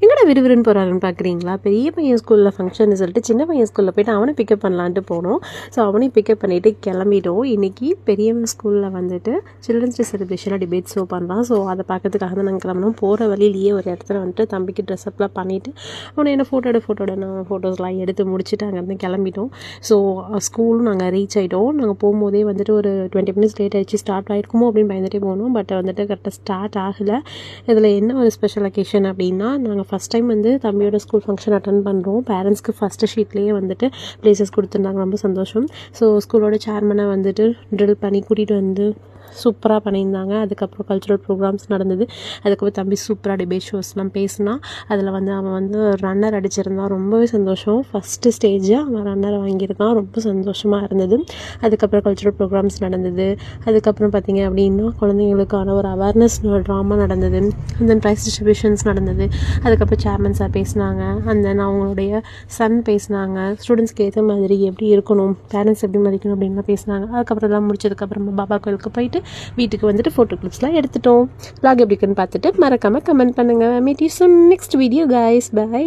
எங்கடா விறுவிறுன்னு போகிறாருன்னு பார்க்குறீங்களா? பெரிய பையன் ஸ்கூலில் ஃபங்க்ஷன் சொல்லிட்டு சின்ன பையன் ஸ்கூலில் போய்ட்டு அவனை பிக்கப் பண்ணலான்ட்டு போனோம். ஸோ அவனையும் பிக்கப் பண்ணிவிட்டு கிளம்பிட்டோம். இன்றைக்கி பெரியவன் ஸ்கூலில் வந்துட்டு சில்ட்ரன்ஸ் டே செலிப்ரேஷனாக டிபேட் ஷோ பண்ணலாம். ஸோ அதை பார்க்கறதுக்காக தான் நாங்கள் கிளம்பணும். போகிற வழியிலேயே ஒரு இடத்துல வந்துட்டு தம்பிக்கு ட்ரெஸ்அப்லாம் பண்ணிவிட்டு அவனை என்ன ஃபோட்டோட நான் ஃபோட்டோஸ்லாம் எடுத்து முடிச்சுட்டு அங்கேருந்து கிளம்பிட்டோம். ஸோ ஸ்கூலும் நாங்கள் ரீச் ஆகிட்டோம். நாங்கள் போகும்போதே வந்துட்டு ஒரு 20 minutes லேட் ஆகிடுச்சு. ஸ்டார்ட் ஆகிருக்குமோ அப்படின்னு பயந்துகிட்டே போனோம். பட் வந்துட்டு கரெக்டாக ஸ்டார்ட் ஆகலை. இதில் என்ன ஒரு ஸ்பெஷல் அக்கேஷன் அப்படின்னா, நாங்கள் ஃபஸ்ட் டைம் வந்து தம்பியோட ஸ்கூல் ஃபங்க்ஷன் அட்டன் பண்ணுறோம். பேரண்ட்ஸ்க்கு ஃபஸ்ட்டு ஷீட்லேயே வந்துட்டு ப்ளேசஸ் கொடுத்துருந்தாங்க. ரொம்ப சந்தோஷம். ஸோ ஸ்கூலோட சேர்மனை வந்துட்டு ட்ரில் பண்ணி கூட்டிகிட்டு வந்து சூப்பராக பண்ணியிருந்தாங்க. அதுக்கப்புறம் கல்ச்சுரல் ப்ரோக்ராம்ஸ் நடந்தது. அதுக்கப்புறம் தம்பி சூப்பராக டிபேட் ஷோஸ்லாம் பேசினான். அதில் வந்து அவன் வந்து ரன்னர் அடிச்சிருந்தான். ரொம்பவே சந்தோஷம். ஃபஸ்ட்டு ஸ்டேஜாக அவன் ரன்னர் வாங்கியிருக்கான். ரொம்ப சந்தோஷமாக இருந்தது. அதுக்கப்புறம் கல்ச்சுரல் ப்ரோக்ராம்ஸ் நடந்தது. அதுக்கப்புறம் பார்த்திங்க அப்படின்னா குழந்தைங்களுக்கான ஒரு அவேர்னஸ் ட்ராமா நடந்தது. அந்த ப்ரைஸ் டிஸ்ட்ரிபியூஷன்ஸ் நடந்தது. அதுக்கப்புறம் சேர்மன் சார் பேசினாங்க. அண்ட் தென் அவங்களுடைய சன் பேசினாங்க. ஸ்டூடெண்ட்ஸ்க்கு ஏற்ற மாதிரி எப்படி இருக்கணும், பேரண்ட்ஸ் எப்படி மதிக்கணும் அப்படின்லாம் பேசினாங்க. அதுக்கப்புறம் எல்லாம் முடிச்சதுக்கப்புறமா பாபா கோயிலுக்கு போயிட்டு வீட்டுக்கு வந்துட்டு ஃபோட்டோ கிளிப்ஸ்லாம் எடுத்துட்டோம். vlog எப்படி இருக்குன்னு பார்த்துட்டு மறக்காமல் கமெண்ட் பண்ணுங்கள். Meet you soon next video guys. By.